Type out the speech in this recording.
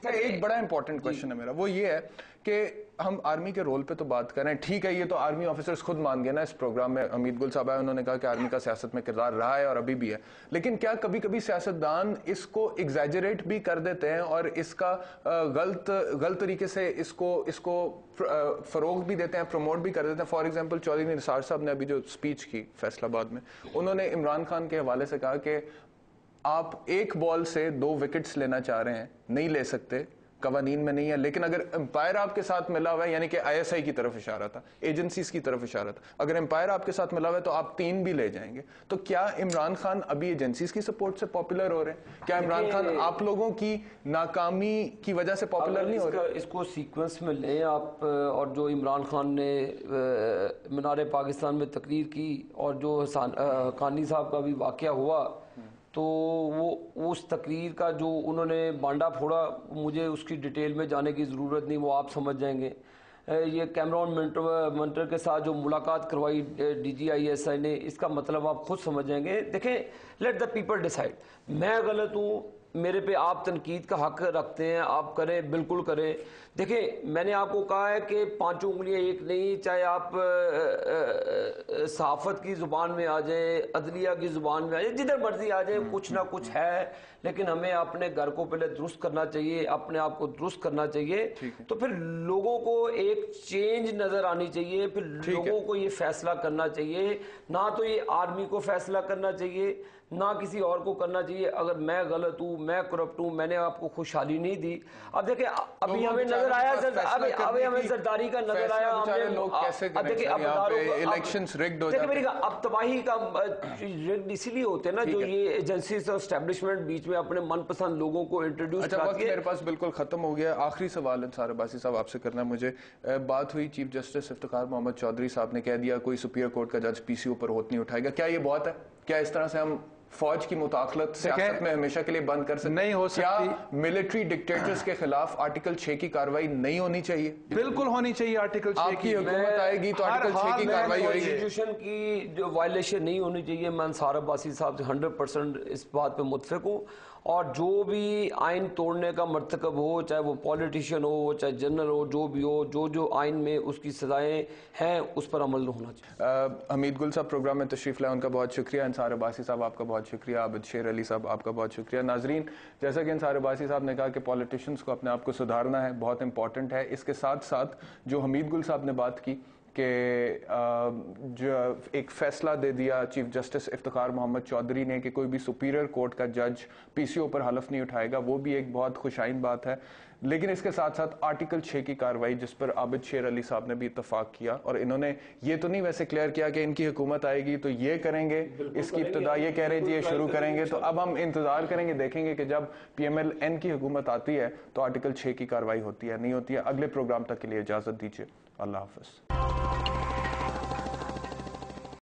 एक बड़ा important question है मेरा, वो ये है कि हम आर्मी के रोल पे तो बात कर रहे हैं, ठीक है, ये तो आर्मी ऑफिसर्स खुद मान गए ना इस प्रोग्राम में। हमीद गुल साहब आए, उन्होंने कहा कि आर्मी का सियासत में किरदार रहा है और अभी भी है, लेकिन क्या कभी कभी सियासतदान इसको एग्जैजरेट भी कर देते हैं और इसका गलत तरीके से इसको फरोग भी देते हैं, प्रमोट भी कर देते हैं। फॉर एग्जाम्पल चौधरी निसार साहब ने अभी जो स्पीच की फैसलाबाद में, उन्होंने इमरान खान के हवाले से कहा कि आप एक बॉल से 2 विकेट्स लेना चाह रहे हैं, नहीं ले सकते, कवानीन में नहीं है, लेकिन अगर एम्पायर आपके साथ मिला हुआ है, यानी कि आईएसआई की तरफ इशारा था, एजेंसीज की तरफ इशारा था, अगर एम्पायर आपके साथ मिला हुआ है तो आप 3 भी ले जाएंगे। तो क्या इमरान खान अभी एजेंसीज की सपोर्ट से पॉपुलर हो रहे हैं? क्या इमरान खान आप लोगों की नाकामी की वजह से पॉपुलर नहीं हो रहे? इसको सीक्वेंस में लें आप, और जो इमरान खान ने मीनार पाकिस्तान में तकरीर की और जो हक्कानी साहब का भी वाकया हुआ, तो वो उस तकरीर का जो उन्होंने बांडा फोड़ा, मुझे उसकी डिटेल में जाने की ज़रूरत नहीं, वो आप समझ जाएंगे। ये कैमरॉन मंटर के साथ जो मुलाकात करवाई DGISI ने, इसका मतलब आप खुद समझ जाएंगे। देखें, लेट द पीपल डिसाइड। मैं गलत हूँ, मेरे पे आप तनकीद का हक रखते हैं, आप करें, बिल्कुल करें। देखिए, मैंने आपको कहा है कि 5 उंगलियां एक नहीं, चाहे आप सहाफत की ज़ुबान में आ जाए, अदलिया की ज़ुबान में आ जाए, जिधर मर्जी आ जाए, कुछ ना कुछ है, लेकिन हमें अपने घर को पहले दुरुस्त करना चाहिए, अपने आप को दुरुस्त करना चाहिए, तो फिर लोगों को एक चेंज नज़र आनी चाहिए, फिर लोगों को ये फैसला करना चाहिए। ना तो ये आर्मी को फैसला करना चाहिए, ना किसी और को करना चाहिए। अगर मैं गलत हूँ, मैं करप्ट हूँ, मैंने आपको खुशहाली नहीं दी। अब देखिए, अभी हमें नजर आया, अभी हमें जरदारी का नजर आया, इलेक्शंस रिग्ड हो जाते हैं। अब तबाही का रिग्ड इसीलिए होते हैं ना, जो ये एजेंसीज और एस्टेब्लिशमेंट बीच में अपने मनपसंद लोगों को इंट्रोड्यूस करती है। मेरे पास बिल्कुल खत्म हो गया। आखिरी सवाल अंसार अब्बासी साहब आपसे करना है मुझे। बात हुई चीफ जस्टिस इफ्तिखार मोहम्मद चौधरी साहब ने कह दिया कोई सुप्रीम कोर्ट का जज PCO पर होत नहीं उठाएगा। क्या ये बहुत है? क्या इस तरह से हम फौज की मुताखलत सियासत में हमेशा के लिए बंद कर सकते? नहीं हो सकती। क्या मिलिट्री डिक्टेटर्स के खिलाफ आर्टिकल 6 की कार्रवाई नहीं होनी चाहिए? बिल्कुल होनी चाहिए आर्टिकल 6 की। हुकूमत आएगी तो आर्टिकल 6 की कार्रवाई होगी। कॉन्स्टिट्यूशन की जो वायलेशन नहीं होनी चाहिए। मैं अंसार अब्बासी साहब से 100% इस बात पे मुत्तफिक हूँ। और जो भी आइन तोड़ने का मर्तकब हो, चाहे वो पॉलिटिशियन हो, चाहे जनरल हो, जो भी हो, जो आइन में उसकी सजाएं हैं, उस पर अमल होना चाहिए। हमीद गुल साहब प्रोग्राम में तशरीफ लाए, उनका बहुत शुक्रिया। अंसार अब्बासी साहब आपका बहुत शुक्रिया। आबिद शेर अली साहब आपका बहुत शुक्रिया। नाजरीन, जैसा कि अंसार अब्बासी साहब ने कहा कि पॉलिटिशियंस को अपने आप को सुधारना है, बहुत इंपॉर्टेंट है। इसके साथ साथ जो हमीद गुल साहब ने बात की कि जो एक फैसला दे दिया चीफ जस्टिस इफ्तिखार मोहम्मद चौधरी ने कि कोई भी सुपीरियर कोर्ट का जज PCO पर हलफ नहीं उठाएगा, वो भी एक बहुत खुशाइन बात है। लेकिन इसके साथ साथ आर्टिकल 6 की कार्रवाई, जिस पर आबिद शेर अली साहब ने भी इत्तफाक किया, और इन्होंने ये तो नहीं वैसे क्लियर किया कि इनकी हुकूमत आएगी तो ये करेंगे, इसकी इब्तिदा ये कह रहे थे ये शुरू करेंगे। तो अब हम इंतजार करेंगे, देखेंगे कि जब PMLN की हुकूमत आती है तो आर्टिकल 6 की कार्रवाई होती है नहीं होती है। अगले प्रोग्राम तक के लिए इजाजत दीजिए। अल्लाह हाफिज।